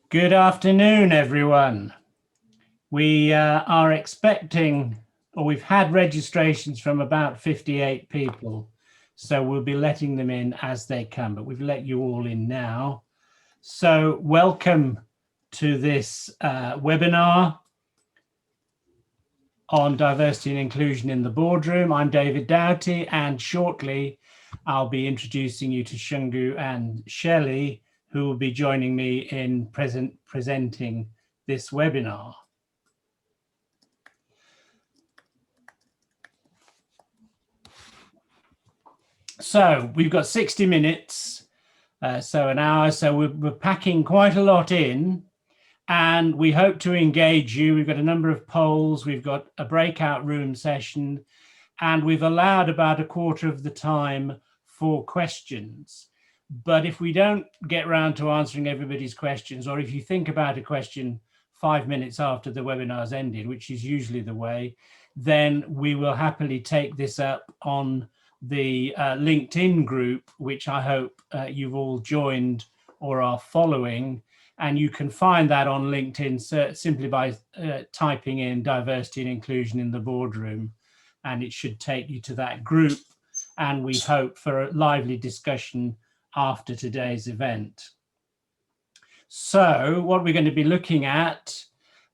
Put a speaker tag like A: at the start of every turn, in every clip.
A: Good afternoon, everyone. We are expecting, or we've had registrations from about 58 people, so we'll be letting them in as they come, but we've let you all in now. So welcome to this webinar on diversity and inclusion in the boardroom. I'm David Doughty, and shortly I'll be introducing you to Shungu and Shirley, who will be joining me in presenting this webinar. So we've got 60 minutes, so an hour, so we're packing quite a lot in, and we hope to engage you. We've got a number of polls, we've got a breakout room session, and we've allowed about a quarter of the time for questions. But if we don't get around to answering everybody's questions, or if you think about a question 5 minutes after the webinar's ended, which is usually the way, then we will happily take this up on the LinkedIn group, which I hope you've all joined or are following. And you can find that on LinkedIn simply by typing in diversity and inclusion in the boardroom, and it should take you to that group. And we hope for a lively discussion after today's event. So what we're going to be looking at,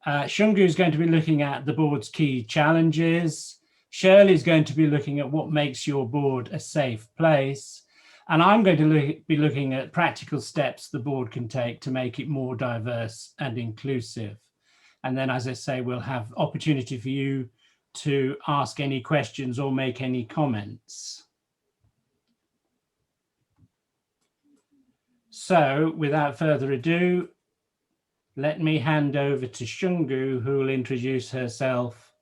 A: Shungu is going to be looking at the board's key challenges. Shirley is going to be looking at what makes your board a safe place. And I'm going to be looking at practical steps the board can take to make it more diverse and inclusive. And then, as I say, we'll have opportunity for you to ask any questions or make any comments. So without further ado, let me hand over to Shungu, who will introduce herself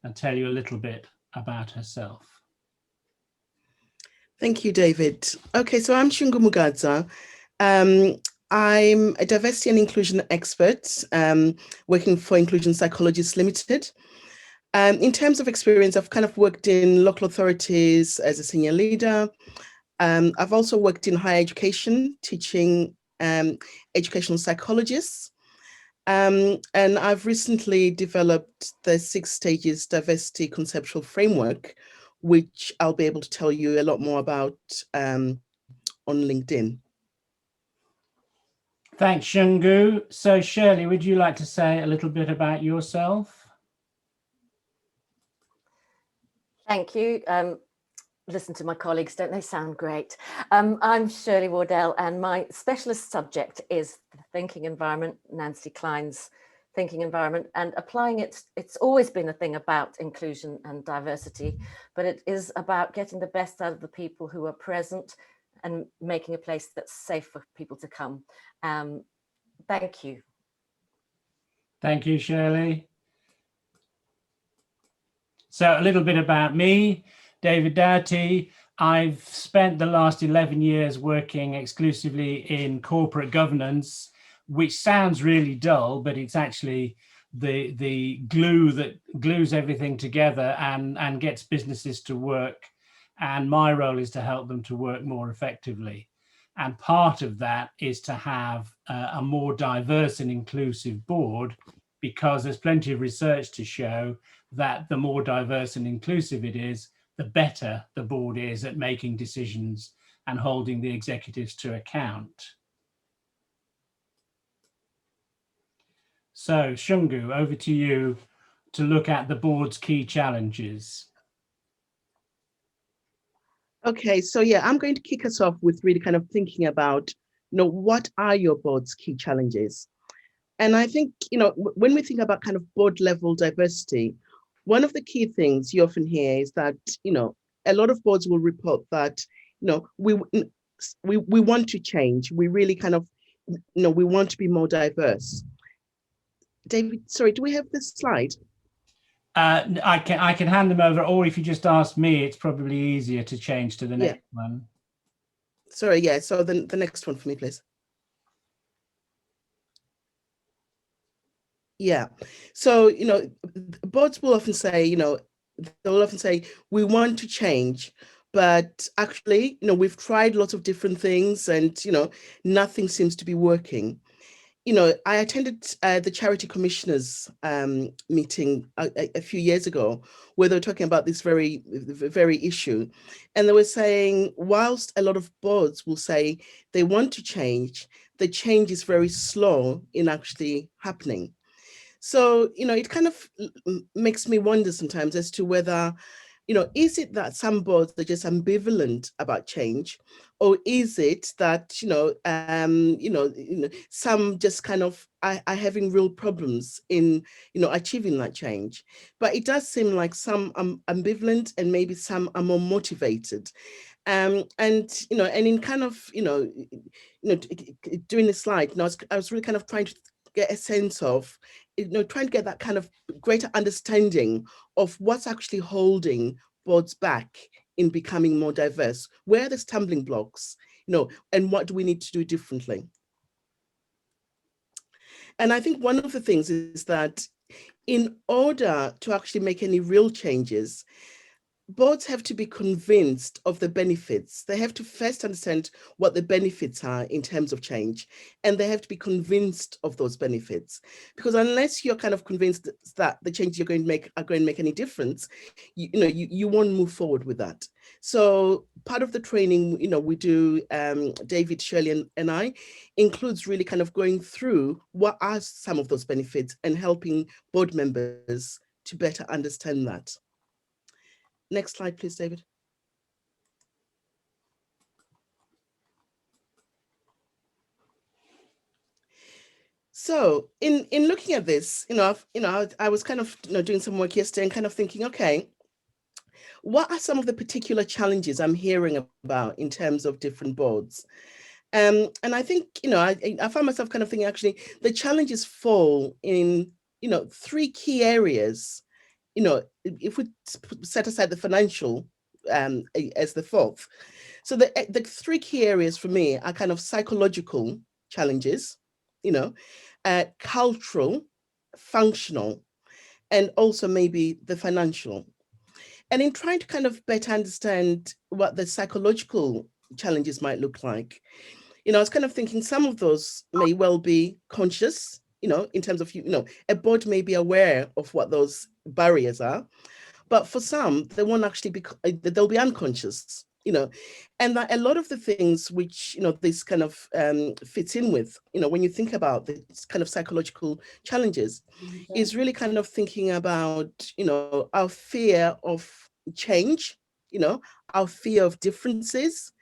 A: and tell you a little bit about herself.
B: Thank you, David. Okay, so I'm Shungu Mugadza. I'm a diversity and inclusion expert working for Inclusion Psychologists Limited. In terms of experience, I've kind of worked in local authorities as a senior leader. I've also worked in higher education, teaching educational psychologists. And I've recently developed the 6 stages diversity conceptual framework, which I'll be able to tell you a lot more about on LinkedIn.
A: Thanks, Shungu. So Shirley, would you like to say a little bit about yourself?
C: Thank you. Listen to my colleagues, don't they sound great? I'm Shirley Wardell, and my specialist subject is the thinking environment, Nancy Klein's thinking environment, and applying it. It's always been a thing about inclusion and diversity, but it is about getting the best out of the people who are present and making a place that's safe for people to come. Thank you.
A: Thank you, Shirley. So a little bit about me. David Doughty. I've spent the last 11 years working exclusively in corporate governance, which sounds really dull, but it's actually the glue that glues everything together and gets businesses to work. And my role is to help them to work more effectively. And part of that is to have a more diverse and inclusive board, because there's plenty of research to show that the more diverse and inclusive it is, the better the board is at making decisions and holding the executives to account. So Shungu, over to you to look at the board's key challenges.
B: Okay, so yeah, I'm going to kick us off with really kind of thinking about, what are your board's key challenges? And I think, when we think about kind of board level diversity, one of the key things you often hear is that, a lot of boards will report that, we want to change. We really kind of, we want to be more diverse. David, sorry, do we have this slide?
A: I can hand them over, or if you just ask me, it's probably easier to change to the next one.
B: Sorry, yeah, so the next one for me, please. Yeah, so, boards will often say, they'll often say, we want to change, but actually, we've tried lots of different things and, nothing seems to be working. I attended the Charity Commissioners meeting a few years ago, where they were talking about this very issue. And they were saying, whilst a lot of boards will say they want to change, the change is very slow in actually happening. So, it kind of makes me wonder sometimes as to whether, is it that some boards are just ambivalent about change, or is it that, some just kind of are having real problems in, achieving that change? But it does seem like some are ambivalent and maybe some are more motivated. And in kind of, doing the slide, I was really kind of trying to get a sense of, trying to get that kind of greater understanding of what's actually holding boards back in becoming more diverse. Where are the stumbling blocks, and what do we need to do differently? And I think one of the things is that in order to actually make any real changes, boards have to be convinced of the benefits. They have to first understand what the benefits are in terms of change, and they have to be convinced of those benefits. Because unless you're kind of convinced that the changes you're going to make are going to make any difference, you won't move forward with that. So part of the training, we do, David, Shirley, and I, includes really kind of going through what are some of those benefits and helping board members to better understand that. Next slide, please, David. So in looking at this, I was kind of doing some work yesterday and kind of thinking, okay, what are some of the particular challenges I'm hearing about in terms of different boards? And I think, I found myself kind of thinking, actually, the challenges fall in, three key areas. If we set aside the financial as the fourth. So the three key areas for me are kind of psychological challenges, cultural, functional, and also maybe the financial. And in trying to kind of better understand what the psychological challenges might look like, I was kind of thinking some of those may well be conscious, in terms of, a board may be aware of what those barriers are, but for some, they won't actually be, they'll be unconscious, and that a lot of the things which, this kind of fits in with, when you think about this kind of psychological challenges, is really kind of thinking about, our fear of change, our fear of differences,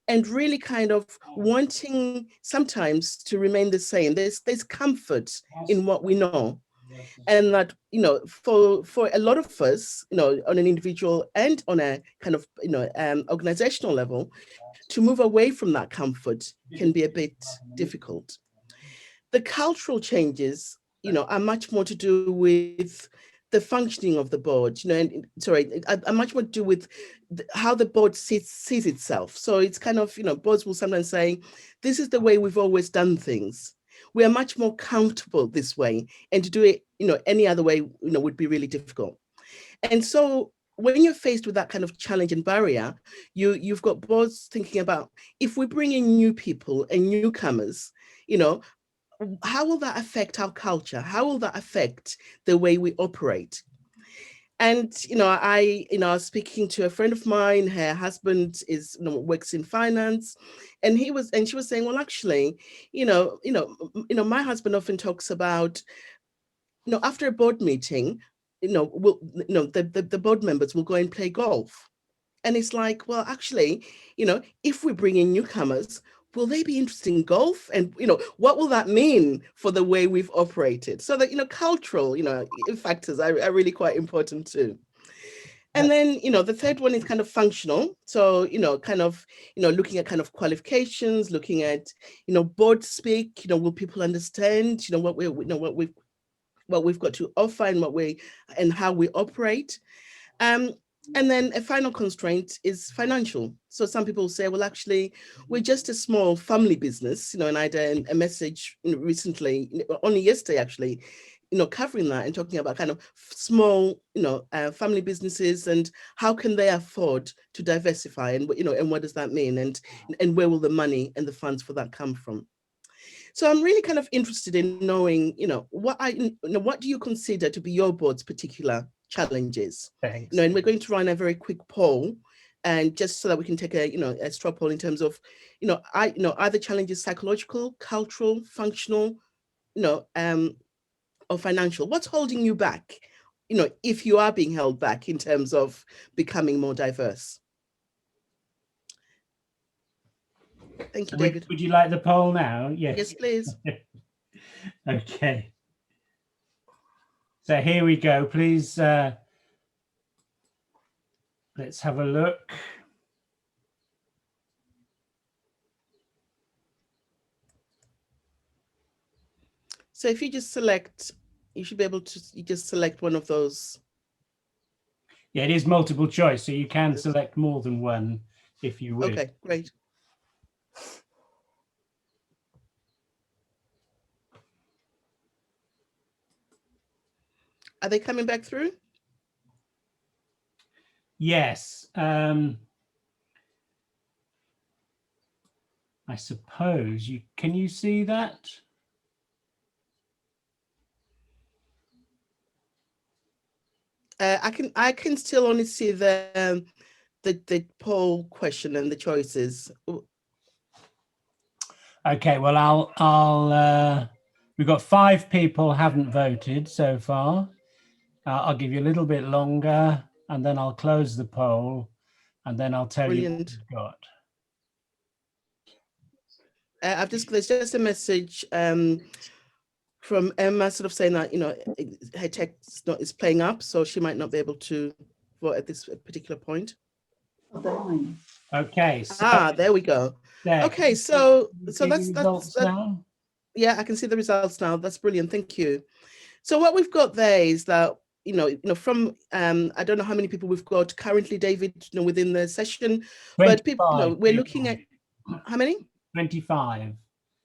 B: and really kind of wanting sometimes to remain the same. There's comfort in what we know. And that, for a lot of us, on an individual and on a kind of, organizational level, to move away from that comfort can be a bit difficult. The cultural changes, are much more to do with the functioning of the board, and are much more to do with how the board sees itself. So it's kind of, boards will sometimes say, this is the way we've always done things. We are much more comfortable this way, and to do it, any other way, would be really difficult. And so when you're faced with that kind of challenge and barrier, you've got boards thinking about, if we bring in new people and newcomers, how will that affect our culture? How will that affect the way we operate? And I was speaking to a friend of mine. Her husband works in finance, and she was saying, well, actually, my husband often talks about, after a board meeting, the board members will go and play golf. And it's like, well, actually, if we bring in newcomers, will they be interested in golf? And, what will that mean for the way we've operated? So that, cultural, factors are really quite important too. And then, the third one is kind of functional. So, kind of, looking at kind of qualifications, looking at, board speak, will people understand, what we've got to offer and how we operate. And then a final constraint is financial. So some people say, well, actually, we're just a small family business, and I did a message recently, only yesterday, actually, covering that and talking about kind of small, family businesses and how can they afford to diversify, and, and what does that mean, and where will the money and the funds for that come from? So I'm really kind of interested in knowing, what do you consider to be your board's particular challenges?
A: Thanks.
B: And we're going to run a very quick poll, and just so that we can take a straw poll in terms of, are the challenges psychological, cultural, functional, or financial? What's holding you back, if you are being held back in terms of becoming more diverse? Thank you, David.
A: Would you like the poll now? Yes.
B: Yes, please.
A: Okay. So here we go. Please, let's have a look.
B: So if you just select, you should be able to, you just select one of those.
A: Yeah, it is multiple choice, so you can select more than one if you wish.
B: Okay, great. Are they coming back through?
A: Yes. I suppose you can you see that?
B: I can still only see the poll question and the choices.
A: Okay, well I'll we've got 5 people haven't voted so far. I'll give you a little bit longer and then I'll close the poll and then I'll tell you what we've got.
B: There's just a message from Emma sort of saying that, her text is playing up, so she might not be able to vote at this particular point.
A: Okay. So,
B: there we go.
A: there,
B: okay, so
A: that's now?
B: Yeah, I can see the results now. That's brilliant. Thank you. So what we've got there is that, from I don't know how many people we've got currently, David, within the session, but people, we're looking at how many?
A: 25.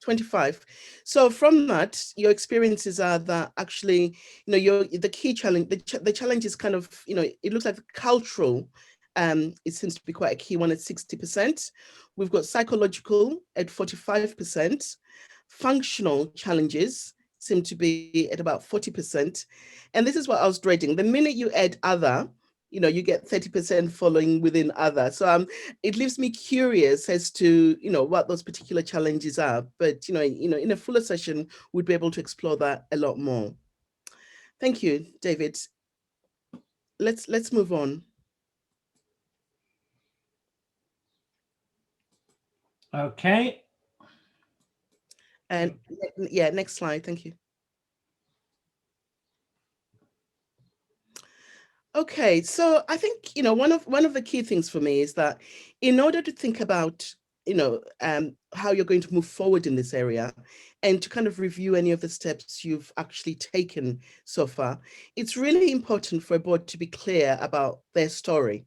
B: 25. So from that, your experiences are that actually, the key challenge, the challenge is kind of, it looks like cultural. It seems to be quite a key one at 60%. We've got psychological at 45%. Functional challenges seem to be at about 40%. And this is what I was dreading. The minute you add other, you get 30% following within other. So it leaves me curious as to, what those particular challenges are. But, in a fuller session, we'd be able to explore that a lot more. Thank you, David. Let's move on.
A: Okay.
B: And yeah, next slide. Thank you. Okay, so I think, one of the key things for me is that in order to think about, how you're going to move forward in this area and to kind of review any of the steps you've actually taken so far, it's really important for a board to be clear about their story.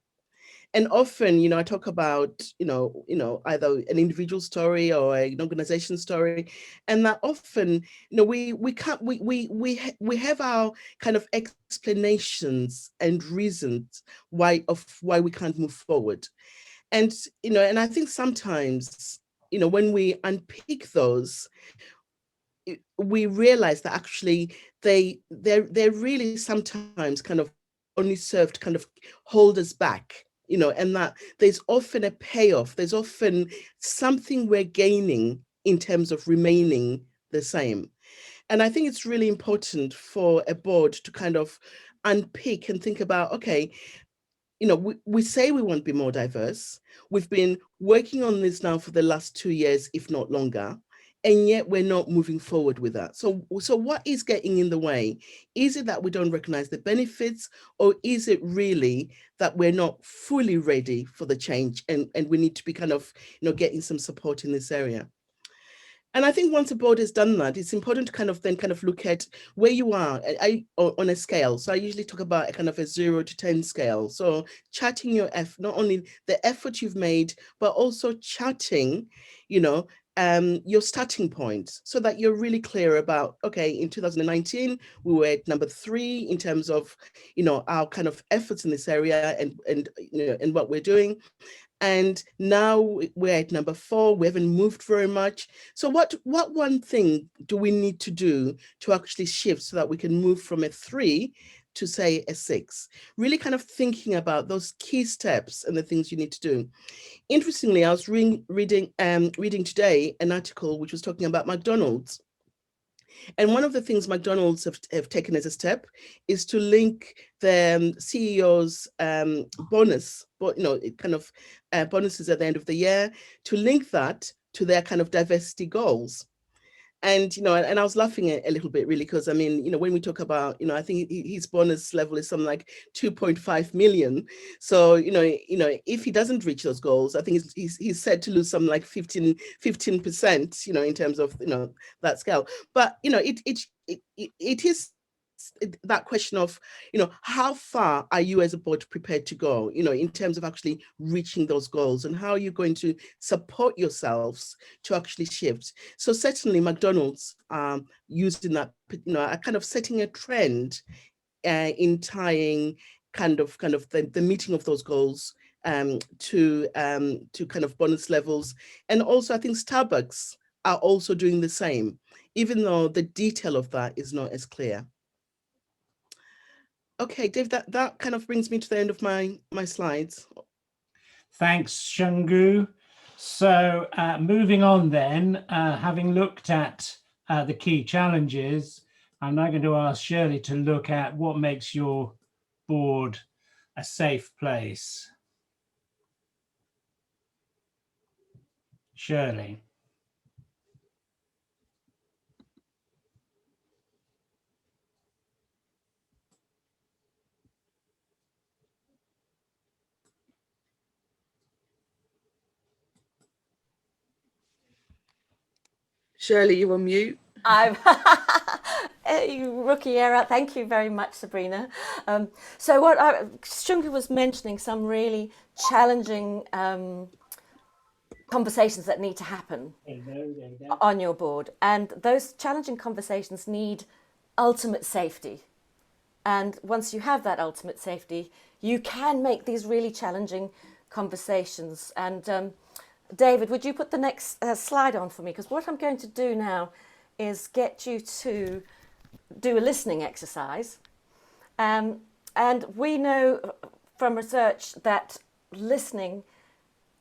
B: And often, I talk about, either an individual story or an organization story, and that often, we have our kind of explanations and reasons why we can't move forward. And, and I think sometimes, when we unpick those, we realize that actually they're really sometimes kind of only served to kind of hold us back, and that there's often a payoff. There's often something we're gaining in terms of remaining the same. And I think it's really important for a board to kind of unpick and think about, okay, we say we want to be more diverse. We've been working on this now for the last 2 years, if not longer, and yet we're not moving forward with that. So what is getting in the way? Is it that we don't recognize the benefits, or is it really that we're not fully ready for the change and we need to be kind of, getting some support in this area? And I think once a board has done that, it's important to kind of look at where you are on a scale. So I usually talk about a kind of a 0 to 10 scale. So charting your not only the effort you've made, but also charting, your starting point, so that you're really clear about, okay, in 2019, we were at number 3 in terms of, our kind of efforts in this area and what we're doing. And now we're at number 4. We haven't moved very much. So what one thing do we need to do to actually shift so that we can move from a 3 to, say, a 6? Really kind of thinking about those key steps and the things you need to do. Interestingly, I was reading today an article which was talking about McDonald's. And one of the things McDonald's have taken as a step is to link the CEO's bonus, but it kind of bonuses at the end of the year, to link that to their kind of diversity goals. And and I was laughing a little bit, really, because I mean, when we talk about, I think his bonus level is something like 2.5 million. So if he doesn't reach those goals, I think he's said to lose something like 15%, in terms of that scale. But it is that question of how far are you as a board prepared to go in terms of actually reaching those goals, and how are you going to support yourselves to actually shift. So certainly McDonald's using that, are kind of setting a trend in tying kind of the meeting of those goals to kind of bonus levels. And also I think Starbucks are also doing the same, even though the detail of that is not as clear. Okay, Dave, that kind of brings me to the end of my slides.
A: Thanks, Shungu. So moving on then, having looked at the key challenges, I'm now going to ask Shirley to look at what makes your board a safe place. Shirley.
B: Shirley, you on mute.
C: You rookie error. Thank you very much, Sabrina. So what Shungu was mentioning, some really challenging conversations that need to happen on your board, and those challenging conversations need ultimate safety. And once you have that ultimate safety, you can make these really challenging conversations. And David, would you put the next slide on for me? Because what I'm going to do now is get you to do a listening exercise. And we know from research that listening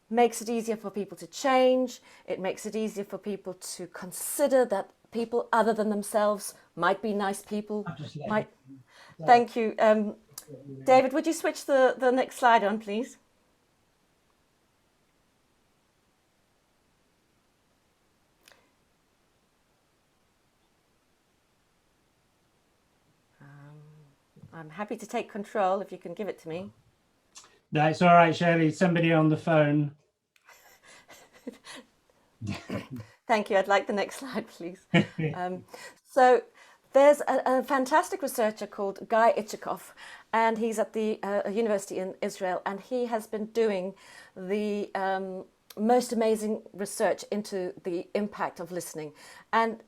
C: makes it easier for people to change. It makes it easier for people to consider that people other than themselves might be nice people. Thank you. David, would you switch the next slide on, please? I'm happy to take control if you can give it to me.
A: That's all right, Shirley. Somebody on the phone.
C: Thank you. I'd like the next slide, please. So there's a fantastic researcher called Guy Itchikoff, and he's at the university in Israel, and he has been doing the most amazing research into the impact of listening. And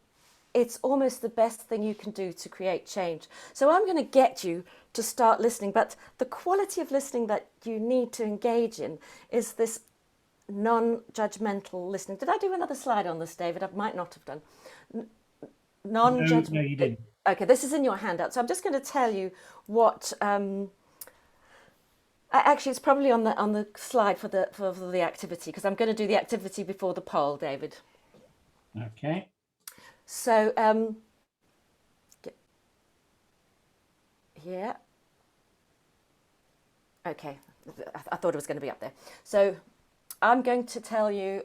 C: it's almost the best thing you can do to create change. So I'm going to get you to start listening, but the quality of listening that you need to engage in is this non-judgmental listening. Did I do another slide on this, David? I might not have done. Non-judgmental.
A: No, you didn't.
C: Okay, this is in your handout. So I'm just going to tell you what. Actually, it's probably on the slide for the activity, because I'm going to do the activity before the poll, David.
A: Okay.
C: So yeah. Okay, I thought it was going to be up there. So I'm going to tell you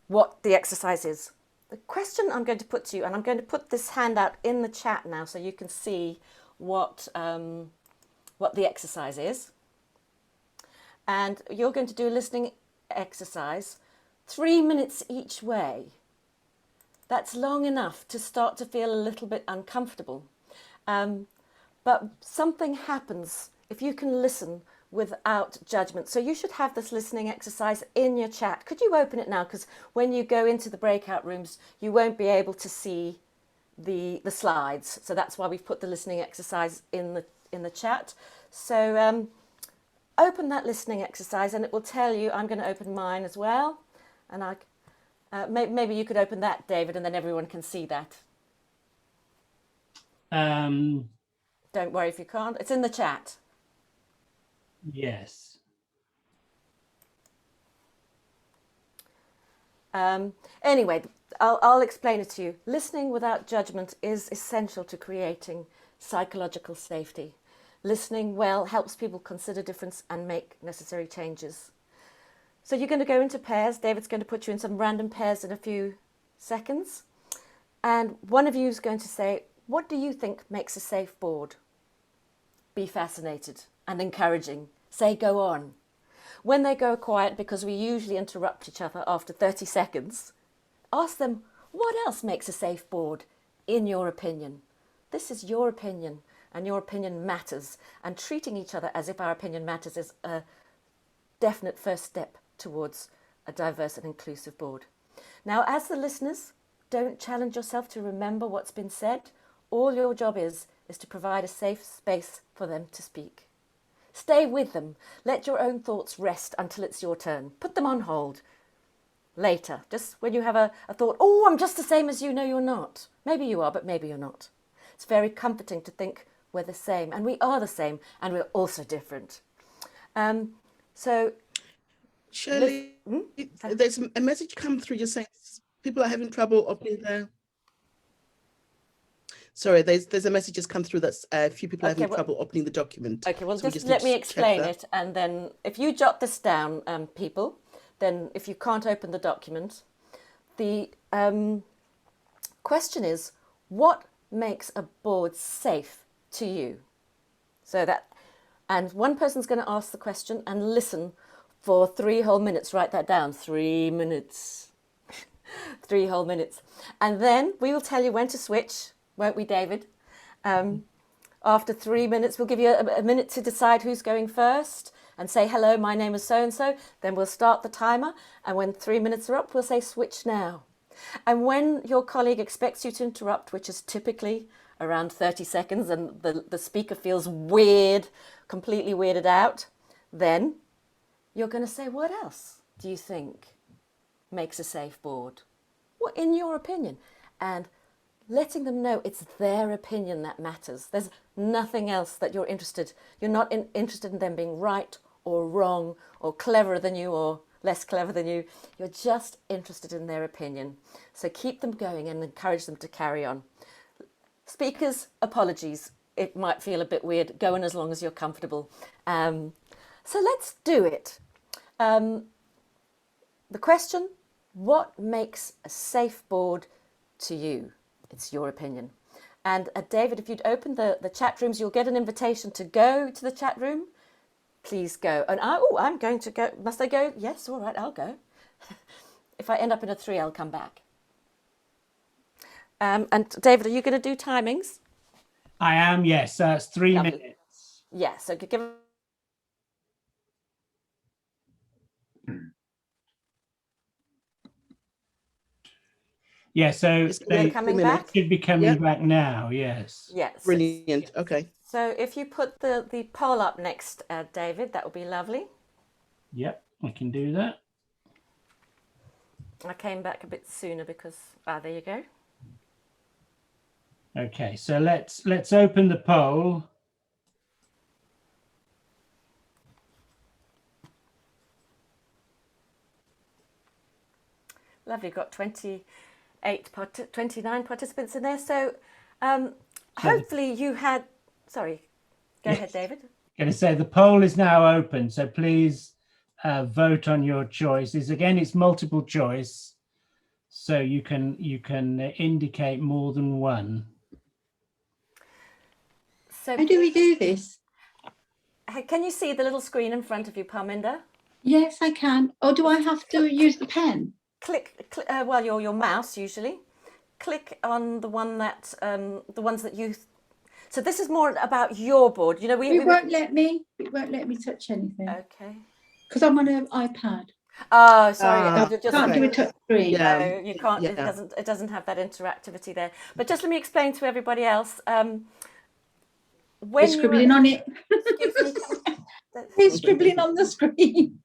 C: what the exercise is. The question I'm going to put to you, and I'm going to put this handout in the chat now so you can see what the exercise is. And you're going to do a listening exercise, 3 minutes each way. That's long enough to start to feel a little bit uncomfortable. But something happens if you can listen without judgment. So you should have this listening exercise in your chat. Could you open it now? Because when you go into the breakout rooms, you won't be able to see the slides. So that's why we've put the listening exercise in the chat. So open that listening exercise, and it will tell you, I'm going to open mine as well. And maybe you could open that, David, and then everyone can see that. Don't worry if you can't. It's in the chat.
A: Yes.
C: Anyway, I'll explain it to you. Listening without judgment is essential to creating psychological safety. Listening well helps people consider difference and make necessary changes. So you're going to go into pairs. David's going to put you in some random pairs in a few seconds. And one of you is going to say, what do you think makes a safe board? Be fascinated and encouraging. Say, go on. When they go quiet, because we usually interrupt each other after 30 seconds, ask them, what else makes a safe board, in your opinion? This is your opinion, and your opinion matters. And treating each other as if our opinion matters is a definite first step towards a diverse and inclusive board. Now, as the listeners, don't challenge yourself to remember what's been said. All your job is to provide a safe space for them to speak. Stay with them. Let your own thoughts rest until it's your turn. Put them on hold. Later, just when you have a thought, oh, I'm just the same as you. No, you're not. Maybe you are, but maybe you're not. It's very comforting to think we're the same, and we are the same, and we're also different. So,
B: Shirley, there's a message come through just saying people are having trouble opening their... Sorry, there's a message just come through that's a few people are having trouble opening the document.
C: Okay, well,
B: so
C: just let me explain it. And then if you jot this down, people, then if you can't open the document, the question is, what makes a board safe to you? So that, and one person's going to ask the question and listen for 3 whole minutes. Write that down, 3 minutes. 3 whole minutes. And then we will tell you when to switch. Won't we, David? After 3 minutes, we'll give you a minute to decide who's going first and say, hello, my name is so-and-so. Then we'll start the timer. And when 3 minutes are up, we'll say switch now. And when your colleague expects you to interrupt, which is typically around 30 seconds, and the speaker feels weird, completely weirded out, then you're going to say, what else do you think makes a safe board? What, in your opinion? And letting them know it's their opinion that matters. There's nothing else that you're interested. You're not interested in them being right or wrong or cleverer than you or less clever than you. You're just interested in their opinion. So keep them going and encourage them to carry on. Speakers, apologies. It might feel a bit weird. Go on as long as you're comfortable. So let's do it. The question, what makes a safe board to you? It's your opinion. And David, if you'd open the chat rooms, you'll get an invitation to go to the chat room. Please go. And I'm going to go. Must I go? Yes, all right, I'll go. If I end up in a 3, I'll come back. And David, are you going to do timings?
A: I am, yes. It's 3
C: Lovely.
A: minutes.
C: Yeah, so give.
A: Yeah, so they
C: coming back?
A: should be coming back now, yes.
C: Yes.
B: Brilliant. Okay.
C: So if you put the poll up next, David, that would be lovely.
A: Yep, I can do that.
C: I came back a bit sooner because, there you go.
A: Okay, so let's open the poll.
C: Lovely, you've got 29 participants in there. So hopefully you had, sorry, go ahead, David.
A: I'm going to say the poll is now open, so please vote on your choices. Again, it's multiple choice, so you can indicate more than one.
C: So
D: how do we do this?
C: Can you see the little screen in front of you, Parminder?
D: Yes, I can. Or do I have to use the pen?
C: Click well, your mouse usually. Click on the one that the ones that you. So this is more about your board. You know, we
D: won't let me. It won't let me touch anything.
C: Okay.
D: Because I'm on an iPad.
C: Oh, sorry.
D: Can't do a touch screen.
C: No, you can't. Yeah. It doesn't have that interactivity there. But just let me explain to everybody else. when
D: He's
C: you
D: scribbling
C: were,
D: on it.
C: excuse me,
D: He's scribbling on the screen.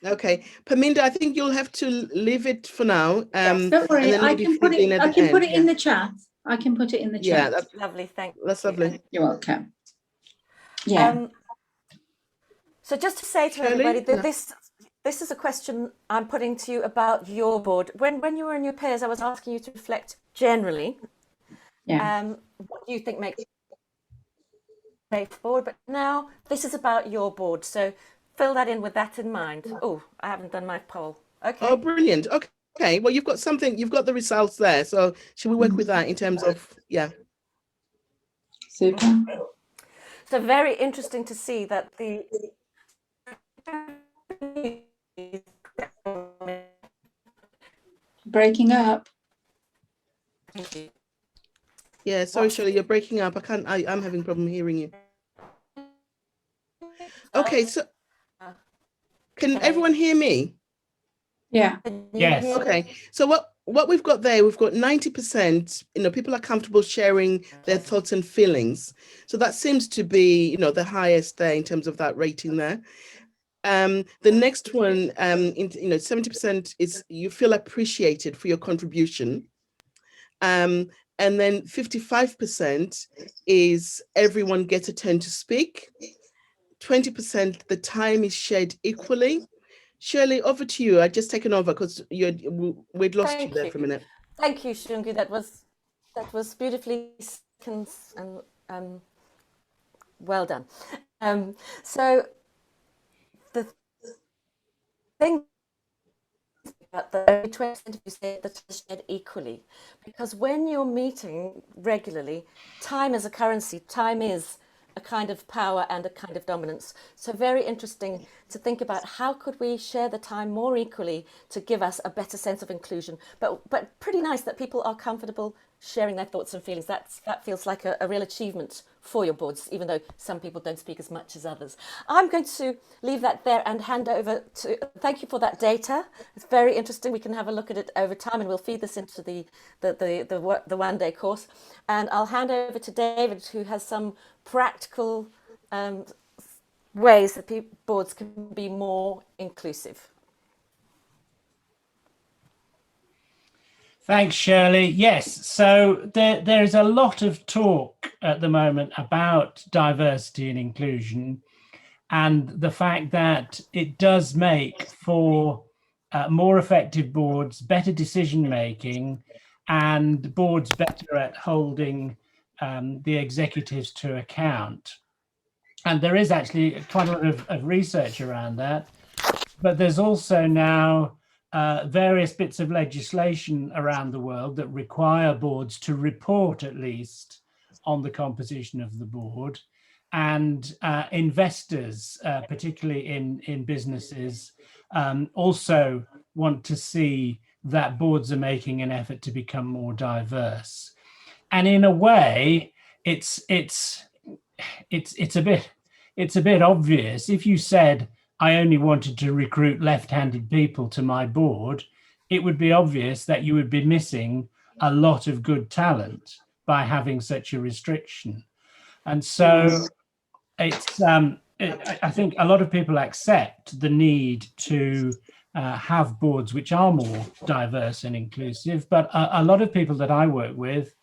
B: Okay, Paminda, I think you'll have to leave it for now.
D: Don't
B: And
D: worry,
B: then
D: I
B: maybe
D: can put
B: fill in
D: it.
B: at
D: I
B: the
D: can put
B: end.
D: it in the chat. I can put it in the
B: Yeah,
D: chat.
C: lovely, thank
B: that's
C: you.
B: lovely.
D: You're welcome. Yeah.
C: So just to say to
B: Shirley?
C: everybody that
B: Yeah.
C: this is a question I'm putting to you about your board. When you were in your peers, I was asking you to reflect generally.
D: Yeah.
C: What do you think makes way forward? But now this is about your board. So fill that in with that in mind. Oh, I haven't done my poll. Okay.
B: Oh, brilliant. Okay. Well, you've got something, you've got the results there. So should we work with that in terms of, yeah.
D: Super.
C: So very interesting to see that the
D: Breaking up.
B: Yeah, sorry, Shirley, you're breaking up. I'm having a problem hearing you. Okay, so can everyone hear me?
D: Yeah.
A: Yes.
B: Okay, so what we've got there, we've got 90%, people are comfortable sharing their thoughts and feelings. So that seems to be, the highest there in terms of that rating there. The next one, 70% is you feel appreciated for your contribution. And then 55% is everyone gets a turn to speak. 20%, the time is shared equally. Shirley, over to you. I've just taken over because we'd lost you there for a minute.
C: Thank you, Shungi. That was beautifully and well done. So the thing about the 20% of you say that is shared equally, because when you're meeting regularly, time is a currency. Time is a kind of power and a kind of dominance. So very interesting to think about how could we share the time more equally to give us a better sense of inclusion. But pretty nice that people are comfortable sharing their thoughts and feelings. That feels like a real achievement for your boards, even though some people don't speak as much as others. I'm going to leave that there and hand over to, thank you for that data. It's very interesting. We can have a look at it over time and we'll feed this into the one-day course. And I'll hand over to David, who has some practical ways that boards can be more inclusive.
A: Thanks, Shirley. Yes, so there is a lot of talk at the moment about diversity and inclusion, and the fact that it does make for more effective boards, better decision making, and boards better at holding the executives to account. And there is actually quite a lot of research around that, but there's also now various bits of legislation around the world that require boards to report at least on the composition of the board, and investors, particularly in businesses, also want to see that boards are making an effort to become more diverse. And in a way, it's a bit obvious. If you said, I only wanted to recruit left-handed people to my board, it would be obvious that you would be missing a lot of good talent by having such a restriction. And so it's, I think a lot of people accept the need to have boards which are more diverse and inclusive, but a lot of people that I work with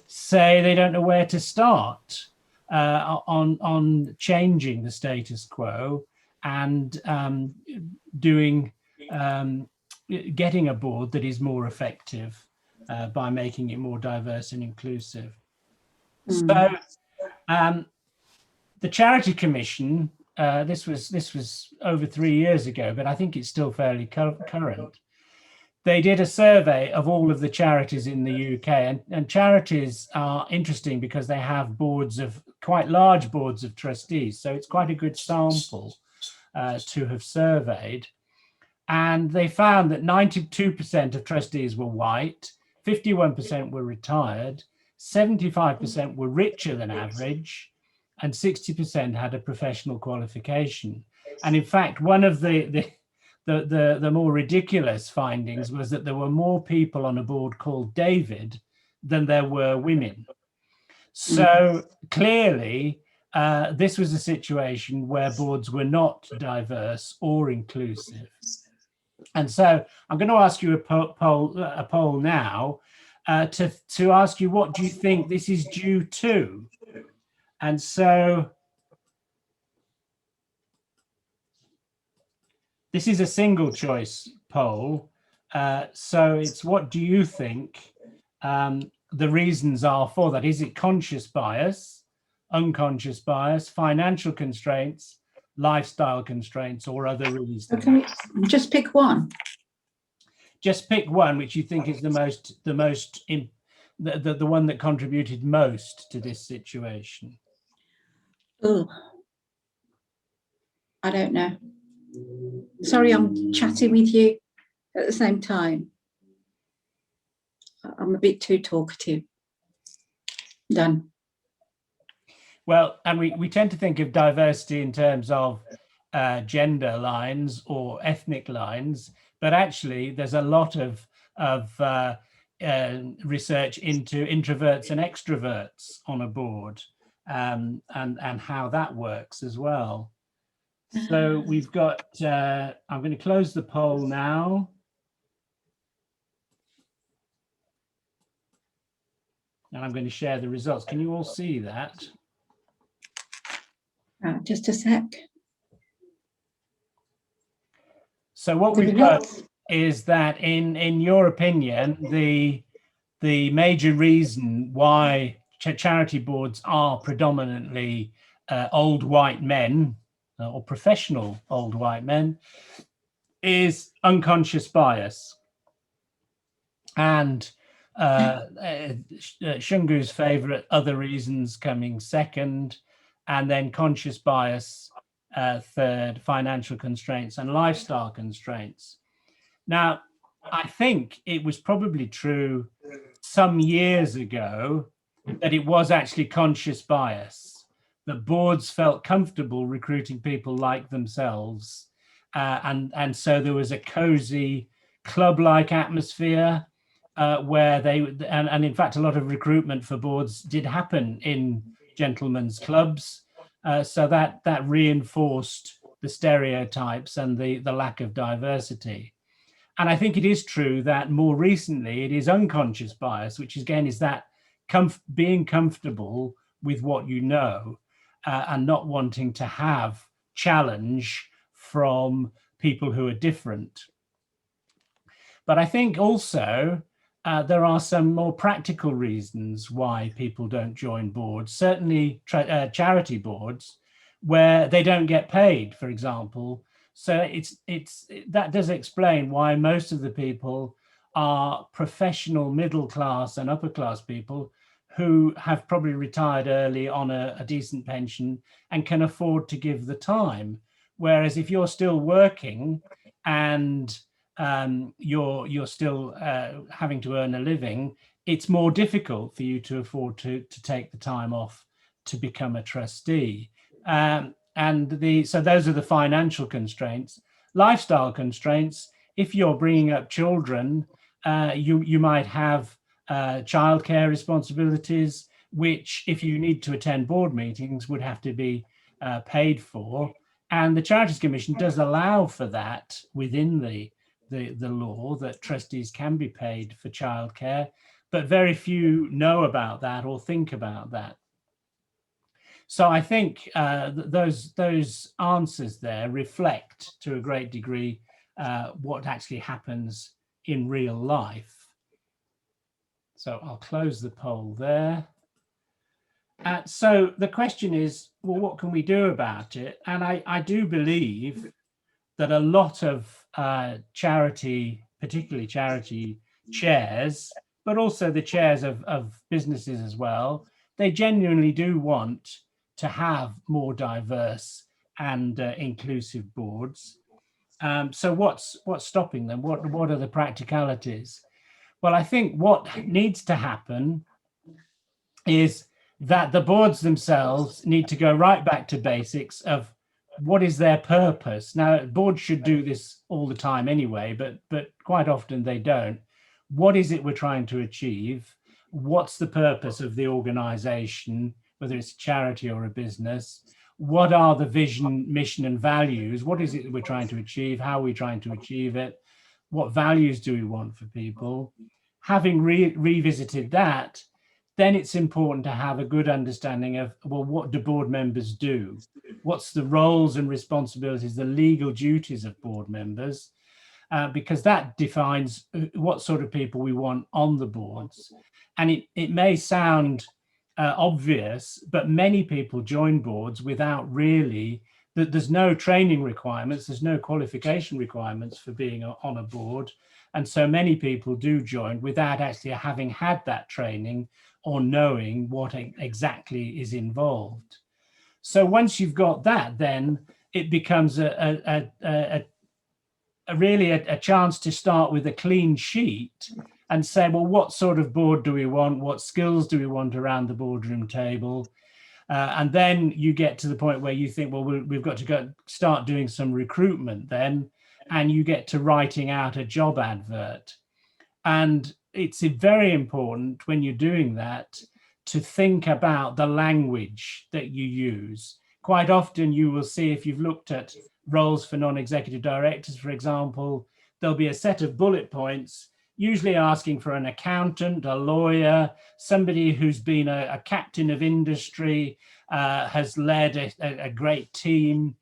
A: say they don't know where to start on changing the status quo and getting a board that is more effective by making it more diverse and inclusive. So the Charity Commission, this was over 3 years ago, but I think it's still fairly current. They did a survey of all of the charities in the UK, and charities are interesting because they have quite large boards of trustees. So it's quite a good sample to have surveyed. And they found that 92% of trustees were white, 51% were retired, 75% were richer than average, and 60% had a professional qualification. And in fact, one of the more ridiculous findings was that there were more people on a board called David than there were women. So clearly, this was a situation where boards were not diverse or inclusive. And so I'm going to ask you a poll now to ask you, what do you think this is due to? And so this is a single choice poll. So it's, what do you think the reasons are for that? Is it conscious bias, unconscious bias, financial constraints, lifestyle constraints, or other reasons?
D: Okay, just pick one.
A: Just pick one which you think is the one that contributed most to this situation.
D: Oh, I don't know. Sorry, I'm chatting with you at the same time. I'm a bit too talkative. Done.
A: Well, and we tend to think of diversity in terms of gender lines or ethnic lines, but actually there's a lot of research into introverts and extroverts on a board, and how that works as well. So we've got, I'm going to close the poll now. And I'm going to share the results. Can you all see that?
D: Just a sec.
A: So what we've got is that, in your opinion, the major reason why charity boards are predominantly old white men, or professional old white men, is unconscious bias. And Shungu's favourite, other reasons, coming second, and then conscious bias third, financial constraints and lifestyle constraints. Now, I think it was probably true some years ago that it was actually conscious bias, that boards felt comfortable recruiting people like themselves, and so there was a cozy club-like atmosphere where they, and in fact a lot of recruitment for boards did happen in gentlemen's clubs, so that reinforced the stereotypes and the lack of diversity. And I think it is true that more recently it is unconscious bias, which again is that being comfortable with what you know, and not wanting to have challenge from people who are different. But I think also there are some more practical reasons why people don't join boards, certainly charity boards, where they don't get paid, for example. So that does explain why most of the people are professional middle class and upper class people who have probably retired early on a decent pension and can afford to give the time. Whereas if you're still working and you're still having to earn a living, it's more difficult for you to afford to take the time off to become a trustee. So those are the financial constraints. Lifestyle constraints: if you're bringing up children, you might have childcare responsibilities, which, if you need to attend board meetings, would have to be paid for. And the Charities Commission does allow for that within the law, that trustees can be paid for childcare, but very few know about that or think about that. So I think those answers there reflect to a great degree what actually happens in real life. So I'll close the poll there. So the question is, well, what can we do about it? And I do believe that a lot of charity, particularly charity chairs, but also the chairs of businesses as well, they genuinely do want to have more diverse and inclusive boards. So what's stopping them? What are the practicalities? Well, I think what needs to happen is that the boards themselves need to go right back to basics of what is their purpose. Now, boards should do this all the time anyway, but quite often they don't. What is it we're trying to achieve? what's the purpose of the organization, whether it's a charity or a business? What are the vision, mission, and values? What is it that we're trying to achieve? How are we trying to achieve it? What values do we want for people? Having revisited that, then it's important to have a good understanding of, well, what do board members do? What's the roles and responsibilities, the legal duties of board members? Because that defines what sort of people we want on the boards. And it may sound obvious, but many people join boards without really, that there's no training requirements, there's no qualification requirements for being on a board. And so many people do join without actually having had that training or knowing what exactly is involved. So once you've got that, then it becomes really a chance to start with a clean sheet and say, well, what sort of board do we want? What skills do we want around the boardroom table? And then you get to the point where you think, well, we've got to start doing some recruitment then, and you get to writing out a job advert. And it's very important when you're doing that to think about the language that you use. Quite often you will see, if you've looked at roles for non-executive directors, for example, there'll be a set of bullet points, usually asking for an accountant, a lawyer, somebody who's been a captain of industry, has led a great team.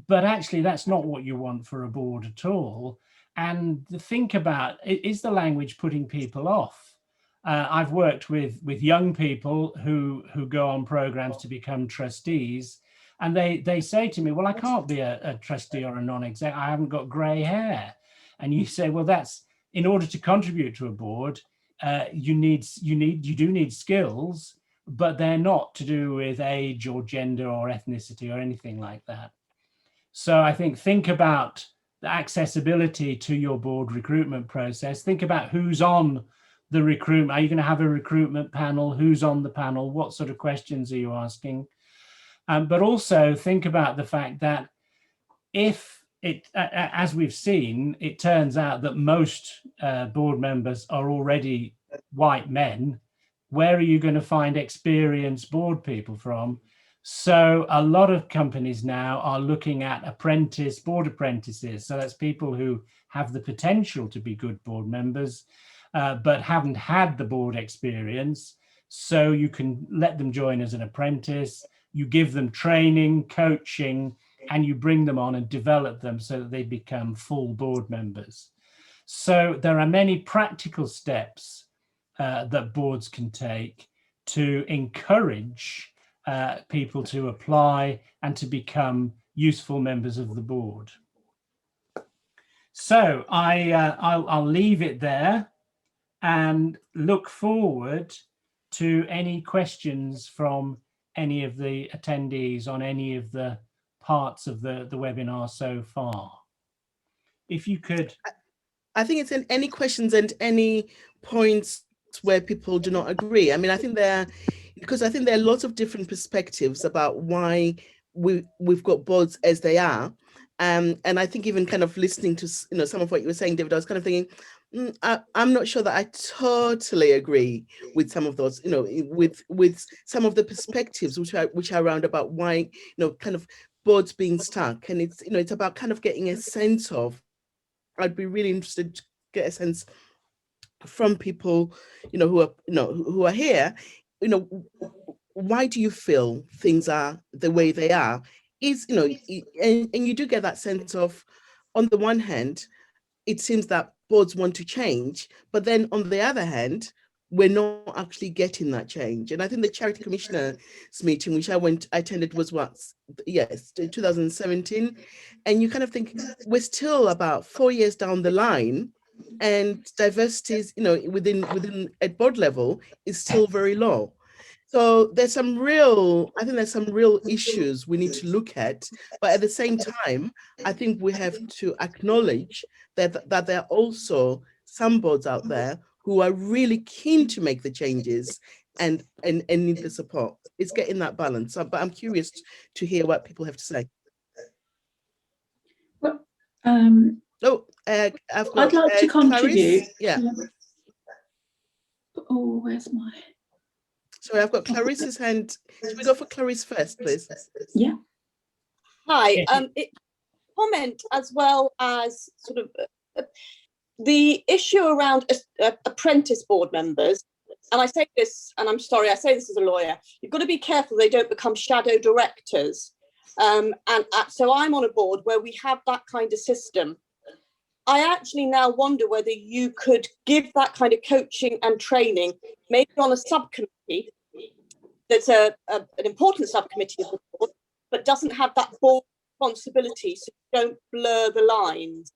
A: But actually, that's not what you want for a board at all. And think about, is the language putting people off? I've worked with young people who go on programs to become trustees, and they say to me, well, I can't be a trustee or a non-exec, I haven't got grey hair. And you say, well, that's, in order to contribute to a board, you do need skills, but they're not to do with age or gender or ethnicity or anything like that. So I think about the accessibility to your board recruitment process. Think about who's on the recruitment. Are you going to have a recruitment panel? Who's on the panel? What sort of questions are you asking? But also think about the fact that if it, as we've seen, it turns out that most board members are already white men, where are you going to find experienced board people from? So a lot of companies now are looking at board apprentices. So that's people who have the potential to be good board members, but haven't had the board experience. So you can let them join as an apprentice, you give them training, coaching, and you bring them on and develop them so that they become full board members. So there are many practical steps that boards can take to encourage people to apply and to become useful members of the board. So I'll leave it there and look forward to any questions from any of the attendees on any of the parts of the webinar so far. If you could.
B: I think it's in any questions and any points where people do not agree. I mean, I think there are lots of different perspectives about why we've got boards as they are. And I think even kind of listening to some of what you were saying, David, I was kind of thinking, I'm not sure that I totally agree with some of those, with some of the perspectives which are around about why, kind of boards being stuck. And it's about kind of getting a sense of, I'd be really interested to get a sense from people, who are here, why do you feel things are the way they are? And you do get that sense of, on the one hand, it seems that boards want to change, but then on the other hand, we're not actually getting that change. And I think the Charity Commissioners meeting, which I attended, was 2017. And you kind of think we're still about 4 years down the line, and diversity, within at board level is still very low. So there's some real issues we need to look at, but at the same time, I think we have to acknowledge that there are also some boards out there who are really keen to make the changes and need the support. It's getting that balance. But I'm curious to hear what people have to say.
D: Well,
B: I'd like
D: to contribute.
B: Clarice? Yeah.
D: Oh, where's my?
B: Sorry, I've got Clarisse's hand. Should we go for Clarisse first, please?
D: Yeah.
E: Hi. Comment as well as sort of the issue around apprentice board members. And I say this, and I'm sorry, I say this as a lawyer, you've got to be careful they don't become shadow directors. So I'm on a board where we have that kind of system. I actually now wonder whether you could give that kind of coaching and training, maybe on a subcommittee that's an important subcommittee of the board, but doesn't have that board responsibility, so you don't blur the lines.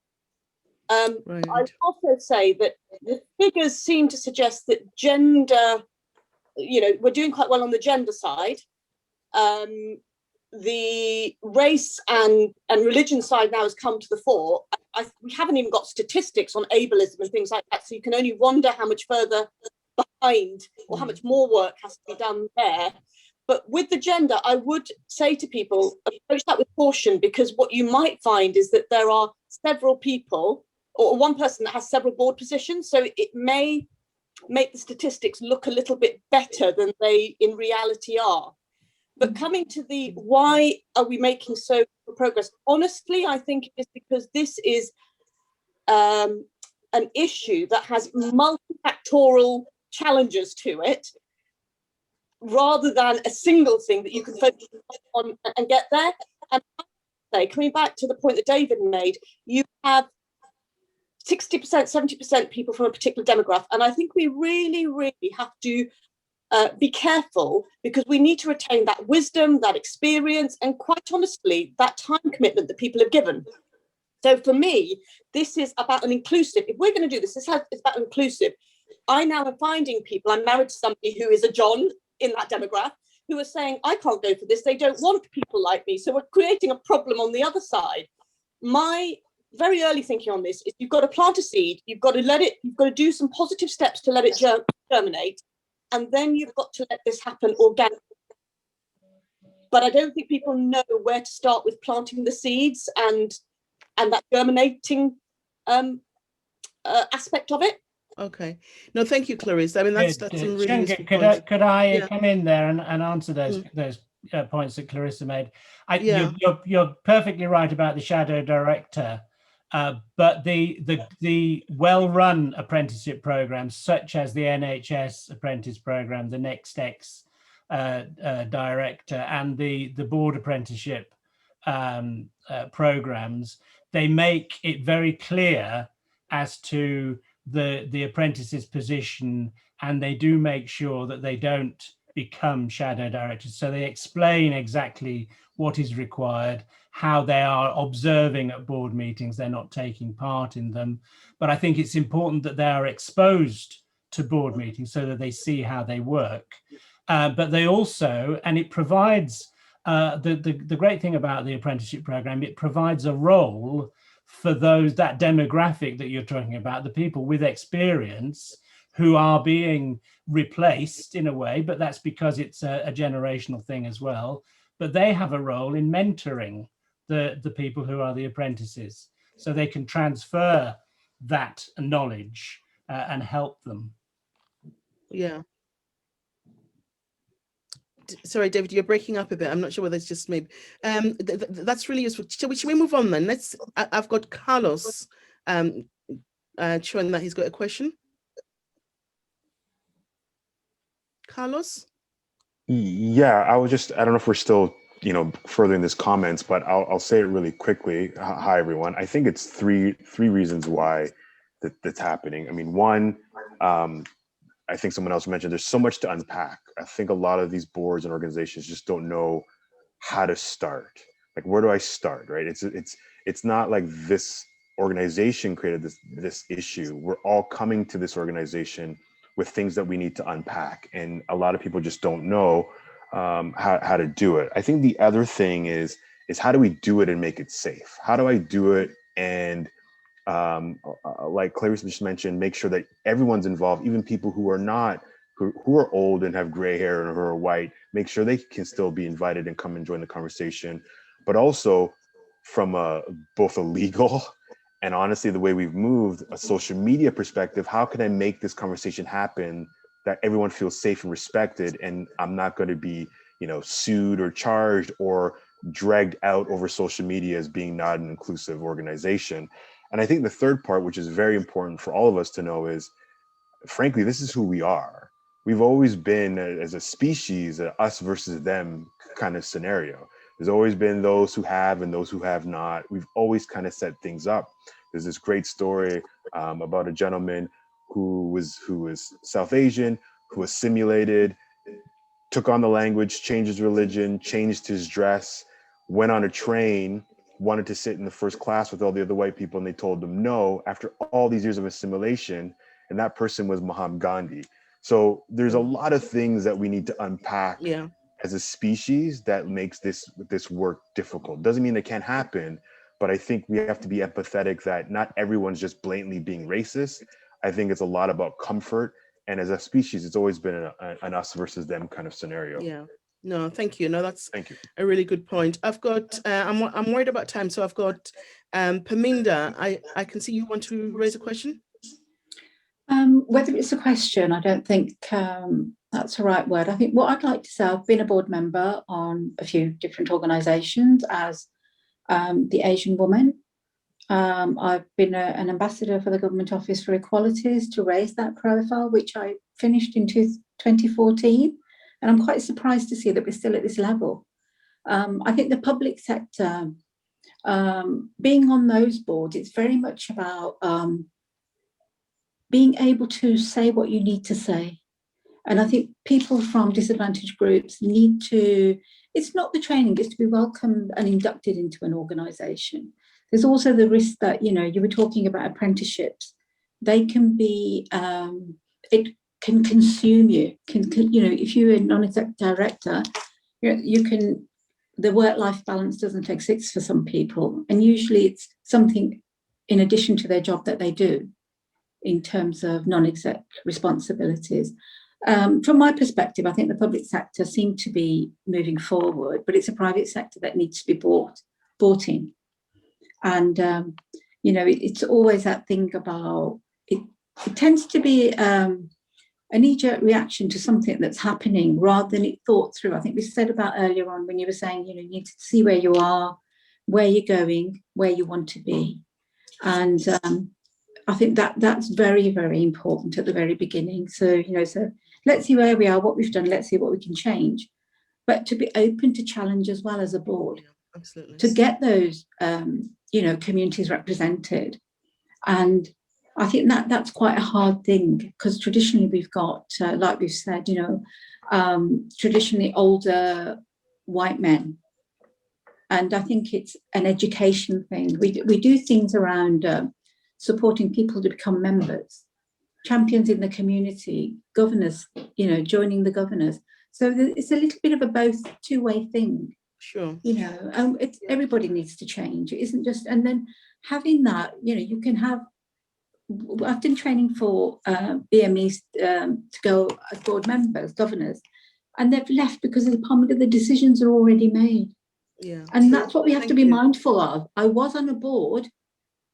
B: Right.
E: I would also say that the figures seem to suggest that gender, we're doing quite well on the gender side. The race and religion side now has come to the fore. We haven't even got statistics on ableism and things like that, so you can only wonder how much further behind or how much more work has to be done there. But with the gender, I would say to people, approach that with caution, because what you might find is that there are several people or one person that has several board positions, so it may make the statistics look a little bit better than they in reality are. But coming to the why are we making so little progress? Honestly, I think it's because this is an issue that has multifactorial challenges to it, rather than a single thing that you can focus on and get there. And coming back to the point that David made, you have 60%, 70% people from a particular demographic. And I think we really, really have to be careful, because we need to retain that wisdom, that experience, and quite honestly, that time commitment that people have given. So for me, this is about an inclusive, if we're going to do this, it's about inclusive. I now am finding people, I'm married to somebody who is a John in that demographic, who are saying, I can't go for this, they don't want people like me. So we're creating a problem on the other side. My very early thinking on this is you've got to plant a seed, you've got to do some positive steps to let it germinate, and then you've got to let this happen organically. But I don't think people know where to start with planting the seeds and that germinating aspect of it.
B: Okay. No, thank you, Clarisse. I mean, that's some really
A: Shunga,
B: useful points.
A: could I
B: Yeah.
A: come in there and answer those points that Clarissa made?
B: Yeah.
A: You're perfectly right about the shadow director, but the well-run apprenticeship programs, such as the NHS apprentice program, the Next X director, and the board apprenticeship programs, they make it very clear as to the apprentice's position, and they do make sure that they don't become shadow directors. So they explain exactly what is required, how they are observing at board meetings, they're not taking part in them. But I think it's important that they are exposed to board meetings so that they see how they work. But they also, and it provides, the great thing about the apprenticeship program, it provides a role for that demographic that you're talking about, the people with experience who are being replaced in a way, but that's because it's a generational thing as well. But they have a role in mentoring the people who are the apprentices, so they can transfer that knowledge and help them.
B: Yeah. Sorry, David, you're breaking up a bit. I'm not sure whether it's just maybe. That's really useful. Should we move on then? I've got Carlos showing that he's got a question. Carlos?
F: Yeah, I don't know if we're still, furthering this comments, but I'll say it really quickly. Hi, everyone. I think it's three reasons why that's happening. I mean, one, I think someone else mentioned there's so much to unpack. I think a lot of these boards and organizations just don't know how to start. Like, where do I start, right? It's not like this organization created this issue. We're all coming to this organization with things that we need to unpack, and a lot of people just don't know how to do it. I think the other thing is how do we do it and make it safe? How do I do it and like Clarisse just mentioned, make sure that everyone's involved, even people who are not, who are old and have gray hair and who are white, make sure they can still be invited and come and join the conversation. But also from both a legal and honestly, the way we've moved, a social media perspective, how can I make this conversation happen that everyone feels safe and respected, and I'm not going to be, you know, sued or charged or dragged out over social media as being not an inclusive organization. And I think the third part, which is very important for all of us to know, is, frankly, this is who we are. We've always been, as a species, a us versus them kind of scenario. There's always been those who have and those who have not. We've always kind of set things up. There's this great story about a gentleman who was South Asian, who assimilated, took on the language, changed his religion, changed his dress, went on a train, wanted to sit in the first class with all the other white people, and they told him no after all these years of assimilation. And that person was Mahatma Gandhi. So there's a lot of things that we need to unpack as a species that makes this work difficult. Doesn't mean it can't happen, but I think we have to be empathetic that not everyone's just blatantly being racist. I think it's a lot about comfort. And as a species, it's always been an us versus them kind of scenario.
B: Yeah. No, thank you. No, that's
F: Thank you.
B: a really good point. I've got, I'm worried about time. So I've got Paminda. I can see you want to raise a question.
D: Whether it's a question, I don't think that's the right word. I think what I'd like to say, I've been a board member on a few different organisations as the Asian woman. I've been an ambassador for the Government Office for Equalities to raise that profile, which I finished in 2014. And I'm quite surprised to see that we're still at this level. I think the public sector, being on those boards, it's very much about being able to say what you need to say. And I think people from disadvantaged groups need to, it's not the training, it's to be welcomed and inducted into an organisation. There's also the risk that, you know, you were talking about apprenticeships. They can be, it can consume you. You know, if you're a non-exec director, you can, the work-life balance doesn't exist for some people. And usually it's something in addition to their job that they do in terms of non-exec responsibilities. From my perspective, I think the public sector seemed to be moving forward, but it's a private sector that needs to be bought in. And, you know, it's always that thing about, it tends to be a knee-jerk reaction to something that's happening rather than it thought through. I think we said about earlier on when you were saying, you know, you need to see where you are, where you're going, where you want to be. And I think that's very, very important at the very beginning. So, you know, so let's see where we are, what we've done, let's see what we can change. But to be open to challenge as well as a board. Absolutely. To get those, you know, communities represented. And I think that's quite a hard thing because traditionally we've got, like we've said, you know, traditionally older white men. And I think it's an education thing. We do things around supporting people to become members, champions in the community, governors, you know, joining the governors. So it's a little bit of a both two-way thing. Sure. You know, everybody needs to change. It isn't just, and then having that, you know, you can have, I've done training for BMEs to go as board members, governors, and they've left because of the decisions are already made. Yeah. And that's what we have to be mindful of. I was on a board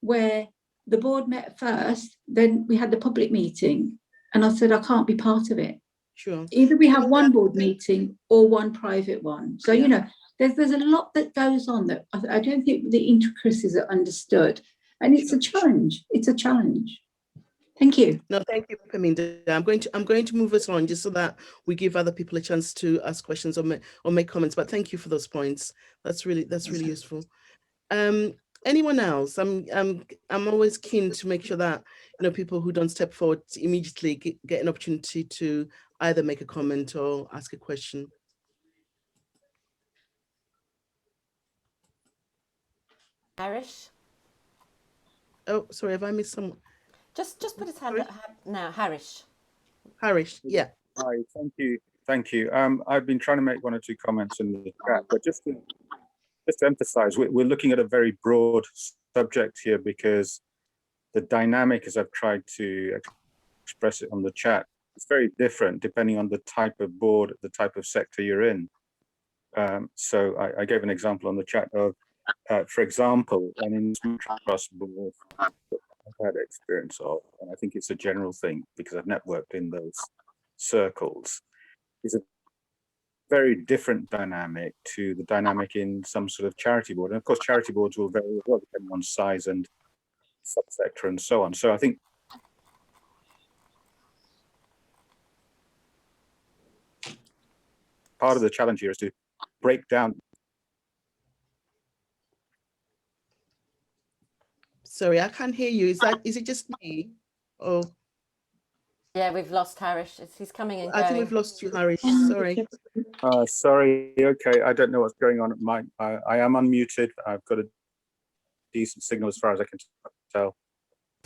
D: where the board met first, then we had the public meeting, and I said, I can't be part of it. Sure. Either we have one board meeting or one private one. So, you know, there's a lot that goes on that I don't think the intricacies are understood. And it's a challenge. It's a challenge. Thank you. No, thank you, Paminda. I'm going to move us on just so that we give other people a chance to ask questions or make comments. But thank you for those points. That's really useful. Anyone else? I'm always keen to make sure that, you know, people who don't step forward immediately get an opportunity to either make a comment or ask a question.
C: Harish?
B: Oh, sorry, have I missed someone?
C: Just put his hand up now, Harish.
B: Harish, yeah.
G: Hi, thank you. I've been trying to make one or two comments in the chat, but just to emphasize, we're looking at a very broad subject here because the dynamic, as I've tried to express it on the chat, it's very different depending on the type of board, the type of sector you're in. So I gave an example on the chat of, for example, an investment trust board I've had experience of, and I think it's a general thing because I've networked in those circles is a very different dynamic to the dynamic in some sort of charity board. And of course, charity boards will vary as well, depending on size and subsector and so on. So I think part of the challenge here is to break down.
B: Sorry, I can't hear you. Is it just me? Oh,
C: Yeah, we've lost Harish. He's coming and
B: I think
C: going.
B: we've lost you, Harish. Sorry.
G: Sorry, okay, I don't know what's going on. I am unmuted. I've got a decent signal as far as I can tell.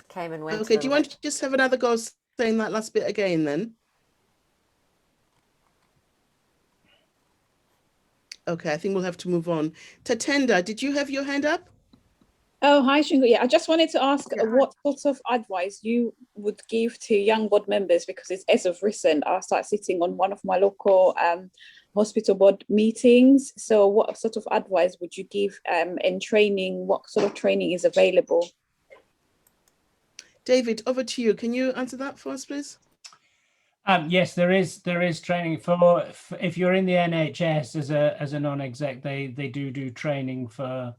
C: Came and went.
B: Okay, do you want to just have another go saying that last bit again then? Okay, I think we'll have to move on. Tatenda, did you have your hand up?
H: Oh, hi, Shingo. Yeah, I just wanted to ask what sort of advice you would give to young board members, because it's as of recent, I started sitting on one of my local hospital board meetings. So what sort of advice would you give in training? What sort of training is available?
B: David, over to you. Can you answer that for us, please?
A: Yes, there is training for if you're in the NHS as a non-exec, they do training for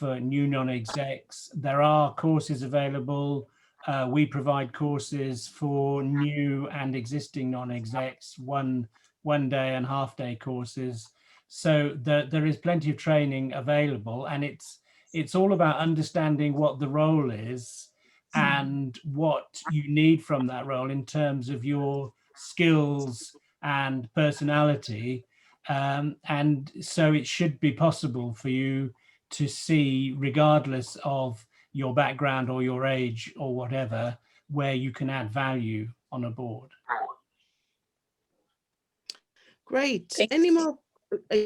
A: new non-execs. There are courses available. We provide courses for new and existing non-execs, one day and half day courses. So there is plenty of training available, and it's all about understanding what the role is and what you need from that role in terms of your skills and personality. And so it should be possible for you to see, regardless of your background or your age or whatever, where you can add value on a board.
B: Great. Any more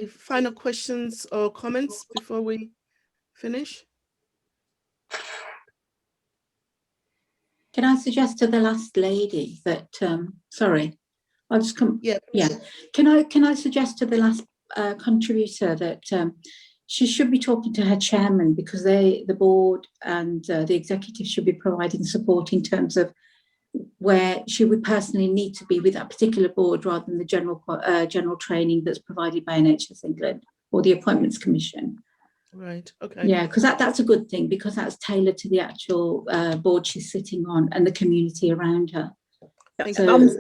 B: final questions or comments before we finish?
D: Can I suggest to the last lady that, sorry, I'll just come.
B: Yeah.
D: Can I suggest to the last contributor that she should be talking to her chairman, because the board and the executive should be providing support in terms of where she would personally need to be with that particular board, rather than the general training that's provided by NHS England or the Appointments Commission.
B: Right. Okay.
D: Yeah, because that's a good thing, because that's tailored to the actual board she's sitting on and the community around her. So ask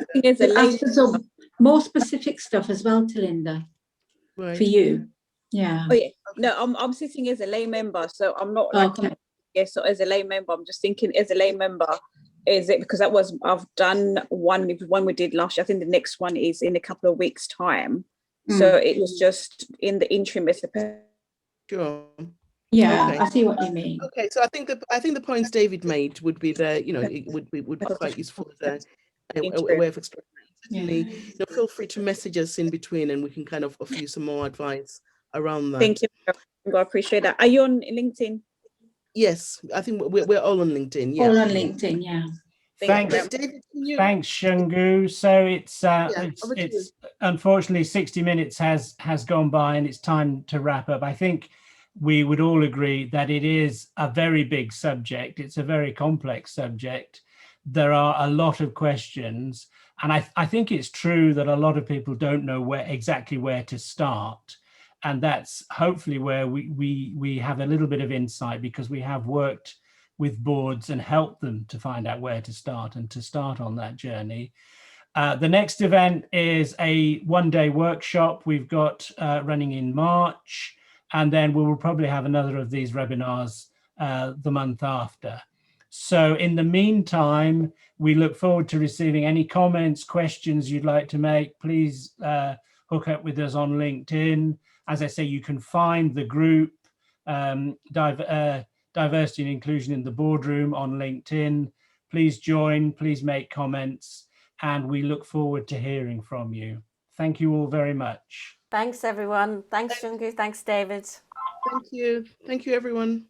D: for some more specific stuff as well to Linda,
B: right,
D: for you. Yeah.
H: Oh, yeah. No, I'm sitting as a lay member, so I'm not like so as a lay member, I'm just thinking as a lay member, is it because I've done one we did last year. I think the next one is in a couple of weeks' time. So it was just in the interim as a
B: sure.
D: Yeah,
B: okay.
D: I see what you mean.
B: Okay, so I think the points David made would be it would be quite useful as a way of explaining. Certainly, feel free to message us in between, and we can kind of offer you some more advice around that.
H: Thank you. I appreciate that. Are you on LinkedIn?
B: Yes, I think we're all on LinkedIn. Yeah.
D: All on LinkedIn. Yeah.
A: Thanks,
B: David,
A: thanks, Shungu. So it's unfortunately 60 minutes has gone by, and it's time to wrap up. I think we would all agree that it is a very big subject. It's a very complex subject. There are a lot of questions, and I think it's true that a lot of people don't know exactly where to start. And that's hopefully where we have a little bit of insight, because we have worked with boards and helped them to find out where to start and to start on that journey. The next event is a one-day workshop we've got running in March, and then we will probably have another of these webinars the month after. So in the meantime, we look forward to receiving any comments, questions you'd like to make. Please hook up with us on LinkedIn. As I say, you can find the group Diversity and Inclusion in the Boardroom on LinkedIn. Please join, please make comments, and we look forward to hearing from you. Thank you all very much.
C: Thanks, everyone. Thanks, Shungu. Thanks, David.
B: Thank you. Thank you, everyone.